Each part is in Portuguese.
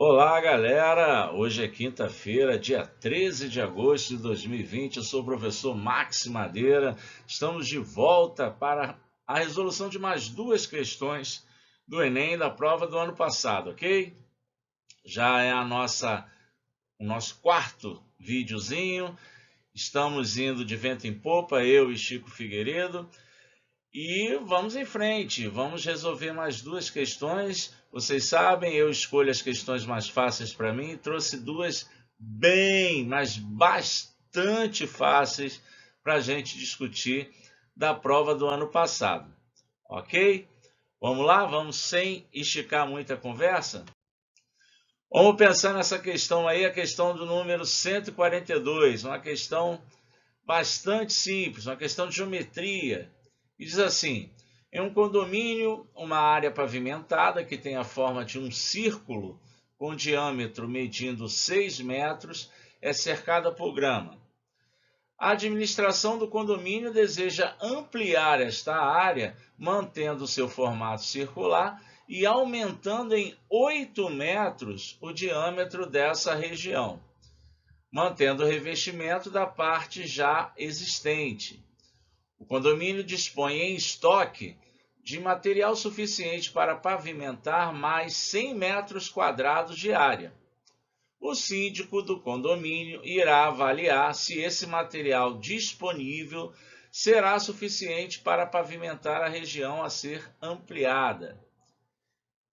Olá, galera! Hoje é quinta-feira, dia 13 de agosto de 2020. Eu sou o professor Max Madeira. Estamos de volta para a resolução de mais duas questões do Enem da prova do ano passado, ok? Já é o nosso quarto videozinho. Estamos indo de vento em popa, eu e Chico Figueiredo. E vamos em frente, vamos resolver mais duas questões. Vocês sabem, eu escolho as questões mais fáceis para mim e trouxe duas bem, mas bastante fáceis para a gente discutir da prova do ano passado. Ok? Vamos lá? Vamos sem esticar muita conversa? Vamos pensar nessa questão aí, a questão do número 142, uma questão bastante simples, uma questão de geometria. E diz assim: em um condomínio, uma área pavimentada que tem a forma de um círculo com diâmetro medindo 6 metros é cercada por grama. A administração do condomínio deseja ampliar esta área, mantendo seu formato circular e aumentando em 8 metros o diâmetro dessa região, mantendo o revestimento da parte já existente. O condomínio dispõe em estoque de material suficiente para pavimentar mais 100 metros quadrados de área. O síndico do condomínio irá avaliar se esse material disponível será suficiente para pavimentar a região a ser ampliada.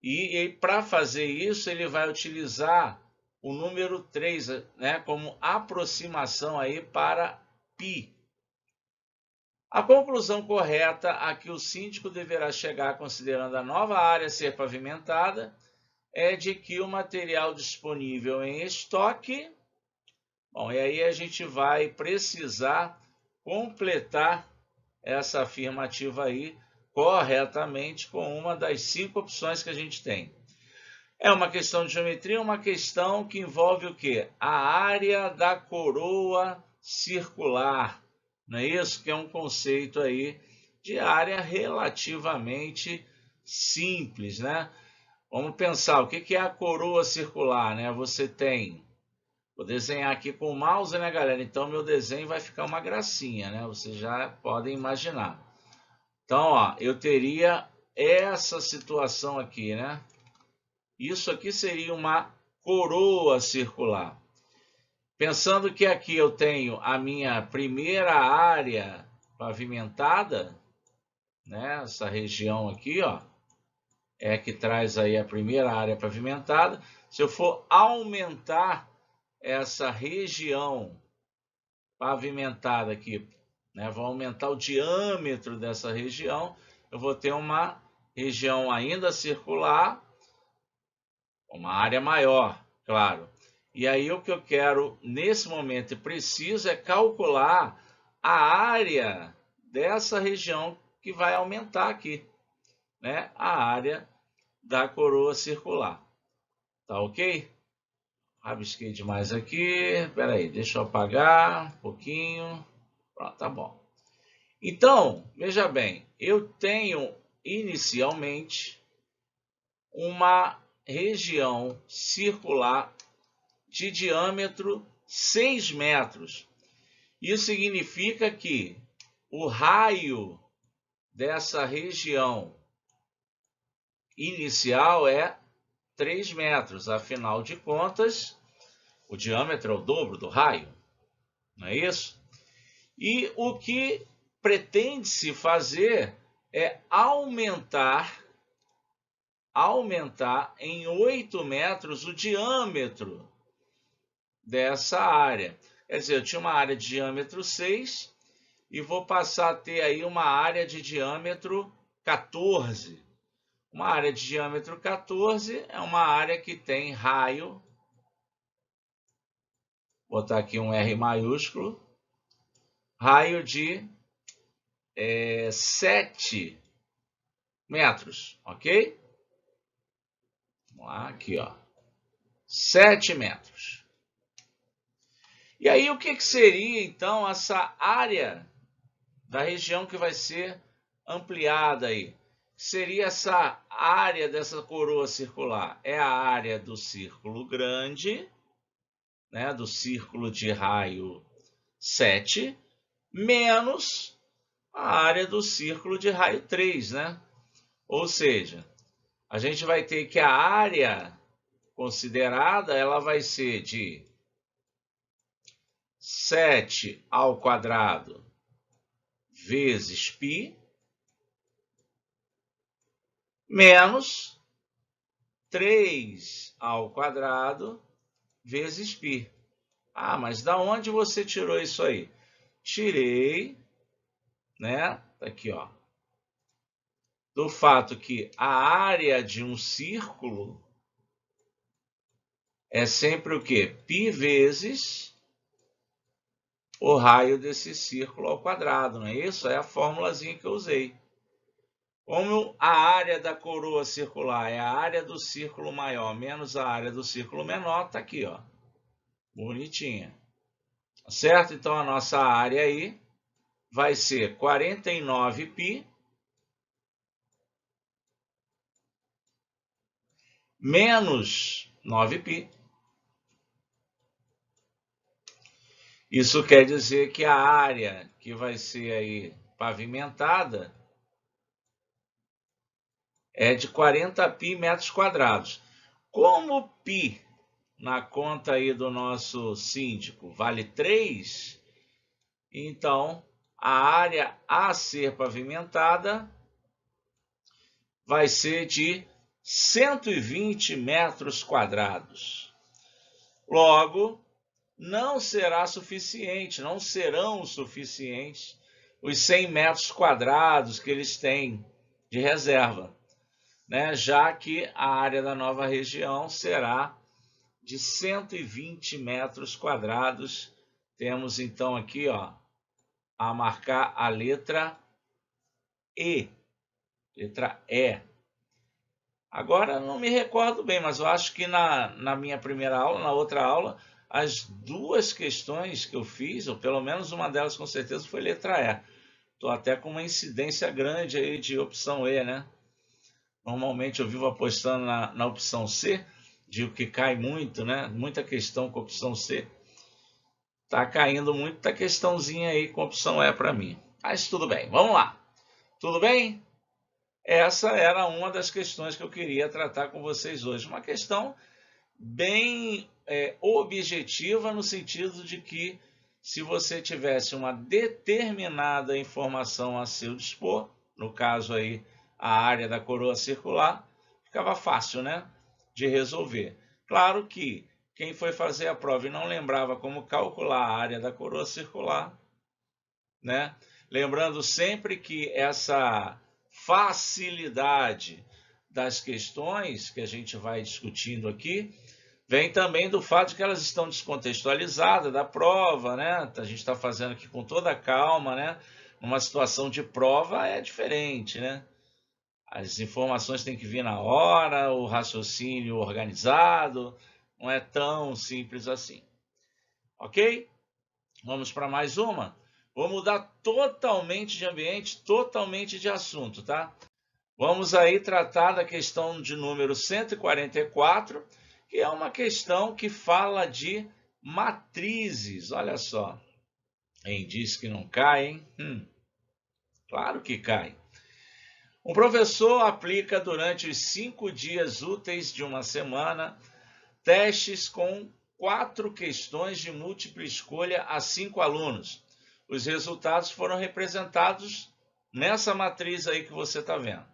E para fazer isso, ele vai utilizar o número 3, né, como aproximação aí para π. A conclusão correta a que o síndico deverá chegar considerando a nova área ser pavimentada é de que o material disponível em estoque. Bom, e aí a gente vai precisar completar essa afirmativa aí corretamente com uma das 5 opções que a gente tem. É uma questão de geometria, uma questão que envolve o quê? A área da coroa circular. Não é isso? Que é um conceito aí de área relativamente simples, né? Vamos pensar, o que é a coroa circular, né? Você tem, vou desenhar aqui com o mouse, né, galera? Então, meu desenho vai ficar uma gracinha, né? Vocês já podem imaginar. Então, ó, eu teria essa situação aqui, né? Isso aqui seria uma coroa circular. Pensando que aqui eu tenho a minha primeira área pavimentada, né? Essa região aqui, ó, é que traz aí a primeira área pavimentada. Se eu for aumentar essa região pavimentada aqui, né? Vou aumentar o diâmetro dessa região, eu vou ter uma região ainda circular, uma área maior, claro. E aí o que eu quero nesse momento e preciso é calcular a área dessa região que vai aumentar aqui, né? A área da coroa circular. Tá ok? Rabisquei demais aqui. Espera aí, deixa eu apagar um pouquinho. Pronto, tá bom. Então, veja bem, eu tenho inicialmente uma região circular de diâmetro 6 metros. Isso significa que o raio dessa região inicial é 3 metros. Afinal de contas, o diâmetro é o dobro do raio, não é isso? E o que pretende-se fazer é aumentar em 8 metros o diâmetro dessa área. Quer dizer, eu tinha uma área de diâmetro 6 e vou passar a ter aí uma área de diâmetro 14. Uma área de diâmetro 14 é uma área que tem raio, vou botar aqui um R maiúsculo, raio de 7 metros, ok? Vamos lá, aqui, ó. 7 metros. E aí, o que seria, então, essa área da região que vai ser ampliada aí? seria essa área dessa coroa circular? É a área do círculo grande, né, do círculo de raio 7, menos a área do círculo de raio 3, né? Ou seja, a gente vai ter que a área considerada, ela vai ser de 7 ao quadrado vezes π, menos 3 ao quadrado vezes π. Ah, mas da onde você tirou isso aí? Tirei, né? Tá aqui, ó. Do fato que a área de um círculo é sempre o quê? Π vezes o raio desse círculo ao quadrado, não é isso? É a formulazinha que eu usei. Como a área da coroa circular é a área do círculo maior menos a área do círculo menor, tá aqui, ó. Bonitinha. Certo? Então a nossa área aí vai ser 49π menos 9π. Isso quer dizer que a área que vai ser aí pavimentada é de 40π metros quadrados. Como π na conta aí do nosso síndico vale 3, então a área a ser pavimentada vai ser de 120 metros quadrados. Logo, não será suficiente, não serão suficientes os 100 metros quadrados que eles têm de reserva, né? Já que a área da nova região será de 120 metros quadrados. Temos então aqui, ó, a marcar a letra E. Letra E. Agora, não me recordo bem, mas eu acho que na minha primeira aula, na outra aula, as duas questões que eu fiz, ou pelo menos uma delas com certeza, foi letra E. Estou até com uma incidência grande aí de opção E, né? Normalmente eu vivo apostando na opção C, digo que cai muito, né? Muita questão com a opção C. Tá caindo muita questãozinha aí com a opção E para mim. Mas tudo bem, vamos lá. Tudo bem? Essa era uma das questões que eu queria tratar com vocês hoje. Uma questão bem objetiva, no sentido de que se você tivesse uma determinada informação a seu dispor, no caso aí a área da coroa circular, ficava fácil, né, de resolver. Claro que quem foi fazer a prova e não lembrava como calcular a área da coroa circular, né, lembrando sempre que essa facilidade das questões que a gente vai discutindo aqui vem também do fato de que elas estão descontextualizadas da prova, né? A gente está fazendo aqui com toda a calma, né? Numa situação de prova é diferente, né? As informações têm que vir na hora, o raciocínio organizado, não é tão simples assim. Ok? Vamos para mais uma? Vou mudar totalmente de ambiente, totalmente de assunto, tá? Vamos aí tratar da questão de número 144, que é uma questão que fala de matrizes. Olha só. Quem diz que não cai, hein? Claro que cai. Um professor aplica durante os 5 dias úteis de uma semana testes com 4 questões de múltipla escolha a 5 alunos. Os resultados foram representados nessa matriz aí que você está vendo.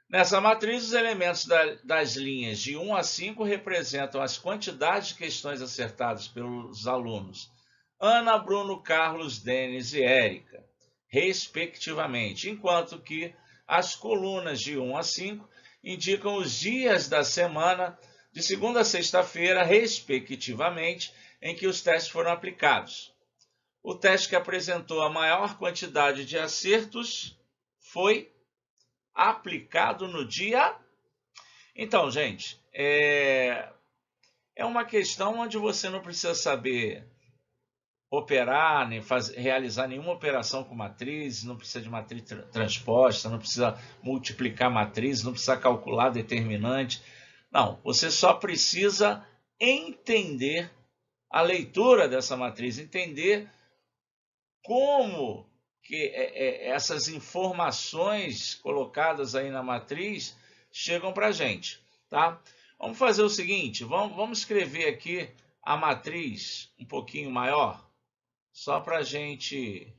Nessa matriz, os elementos das linhas de 1 a 5 representam as quantidades de questões acertadas pelos alunos Ana, Bruno, Carlos, Denis e Érica, respectivamente, enquanto que as colunas de 1 a 5 indicam os dias da semana de segunda a sexta-feira, respectivamente, em que os testes foram aplicados. O teste que apresentou a maior quantidade de acertos foi aplicado no dia... Então, gente, é uma questão onde você não precisa saber operar, nem realizar nenhuma operação com matriz, não precisa de matriz transposta, não precisa multiplicar matriz, não precisa calcular determinante. Não, você só precisa entender a leitura dessa matriz, entender como que essas informações colocadas aí na matriz chegam para a gente, tá? Vamos fazer o seguinte, vamos escrever aqui a matriz um pouquinho maior, só para a gente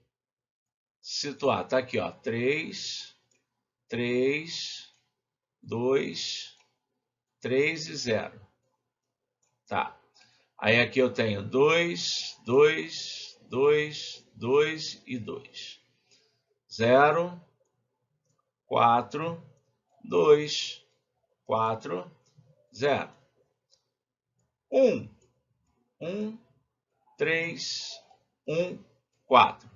situar. Tá aqui, ó, 3, 3, 2, 3 e 0. Tá. Aí aqui eu tenho 2, 2, 2, 2 e 2. 0, 4, 2, 4, 0. 1, 1, 3, 1, 4.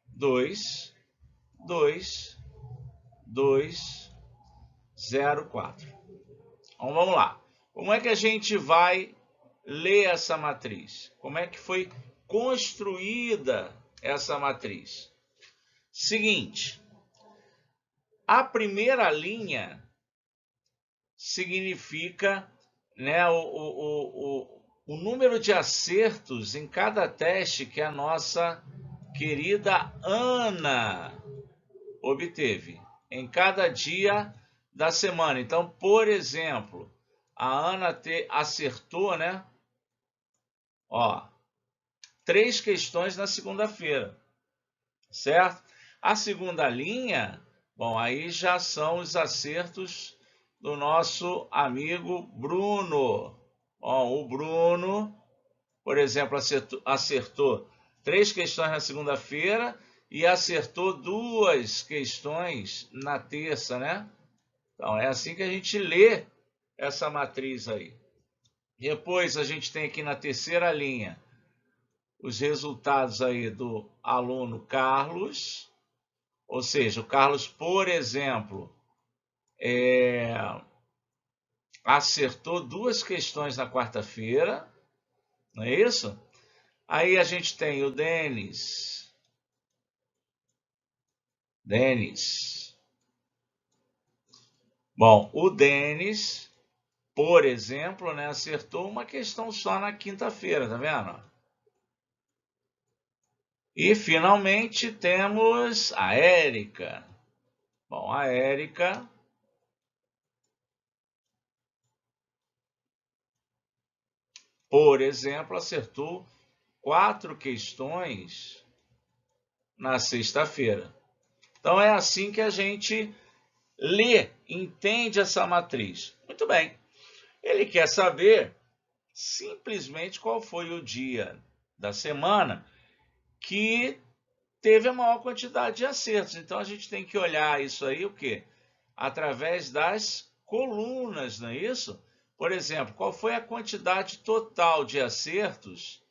2, 2, 2, 0, 4. Então vamos lá. Como é que a gente vai ler essa matriz? Como é que foi construída essa matriz? Seguinte, a primeira linha significa, né, o número de acertos em cada teste que a nossa querida Ana obteve em cada dia da semana. Então, por exemplo, a Ana acertou, né? Ó, 3 questões na segunda-feira, certo? A segunda linha, bom, aí já são os acertos do nosso amigo Bruno. Bom, o Bruno, por exemplo, acertou 3 questões na segunda-feira e acertou 2 questões na terça, né? Então, é assim que a gente lê essa matriz aí. Depois, a gente tem aqui na terceira linha os resultados aí do aluno Carlos. Ou seja, o Carlos, por exemplo, acertou 2 questões na quarta-feira, não é isso? Aí a gente tem o Denis. Bom, o Denis, por exemplo, né, acertou uma questão só na quinta-feira, tá vendo? E, finalmente, temos a Érica. Bom, a Érica, por exemplo, acertou 4 questões na sexta-feira. Então, é assim que a gente lê, entende essa matriz. Muito bem. Ele quer saber simplesmente qual foi o dia da semana que teve a maior quantidade de acertos. Então, a gente tem que olhar isso aí, o quê? Através das colunas, não é isso? Por exemplo, qual foi a quantidade total de acertos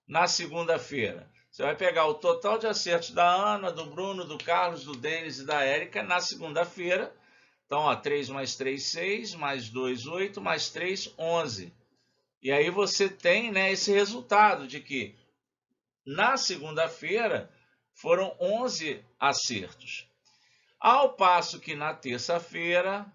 na segunda-feira? Você vai pegar o total de acertos da Ana, do Bruno, do Carlos, do Denis e da Érica na segunda-feira. Então, ó, 3 mais 3, 6, mais 2, 8, mais 3, 11. E aí você tem, né, esse resultado de que na segunda-feira foram 11 acertos. Ao passo que na terça-feira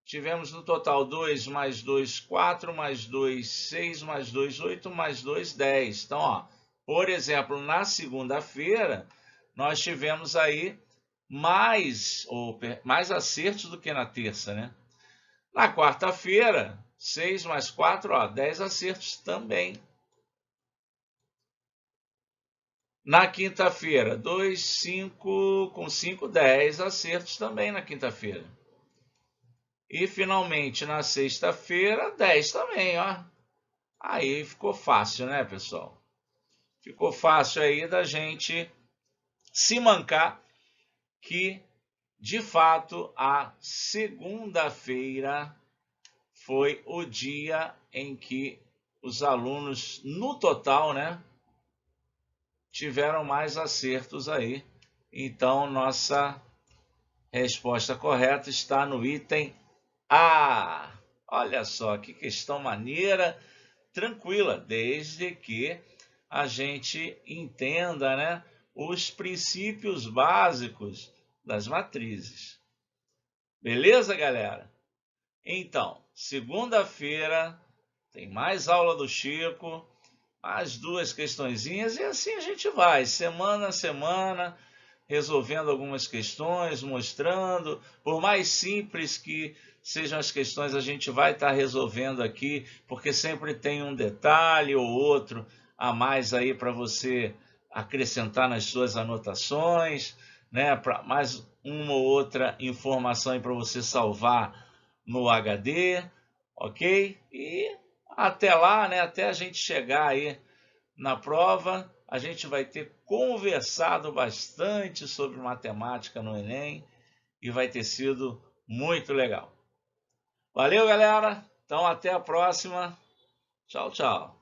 tivemos no total 2 mais 2, 4, mais 2, 6, mais 2, 8, mais 2, 10. Então, ó, por exemplo, na segunda-feira, nós tivemos aí mais acertos do que na terça, né? Na quarta-feira, 6 mais 4, ó, 10 acertos também. Na quinta-feira, 2, 5, com 5, 10 acertos também na quinta-feira. E, finalmente, na sexta-feira, 10 também, ó. Aí ficou fácil, né, pessoal? Ficou fácil aí da gente se mancar que, de fato, a segunda-feira foi o dia em que os alunos, no total, né, tiveram mais acertos aí. Então, nossa resposta correta está no item A. Olha só que questão maneira, tranquila, desde que a gente entenda, né, os princípios básicos das matrizes. Beleza, galera? Então, segunda-feira tem mais aula do Chico, mais 2 questõezinhas e assim a gente vai, semana a semana, resolvendo algumas questões, mostrando. Por mais simples que sejam as questões, a gente vai estar resolvendo aqui, porque sempre tem um detalhe ou outro a mais aí para você acrescentar nas suas anotações, né? Para mais uma ou outra informação para você salvar no HD, ok? E até lá, né? Até a gente chegar aí na prova, a gente vai ter conversado bastante sobre matemática no Enem e vai ter sido muito legal. Valeu, galera! Então, até a próxima. Tchau, tchau.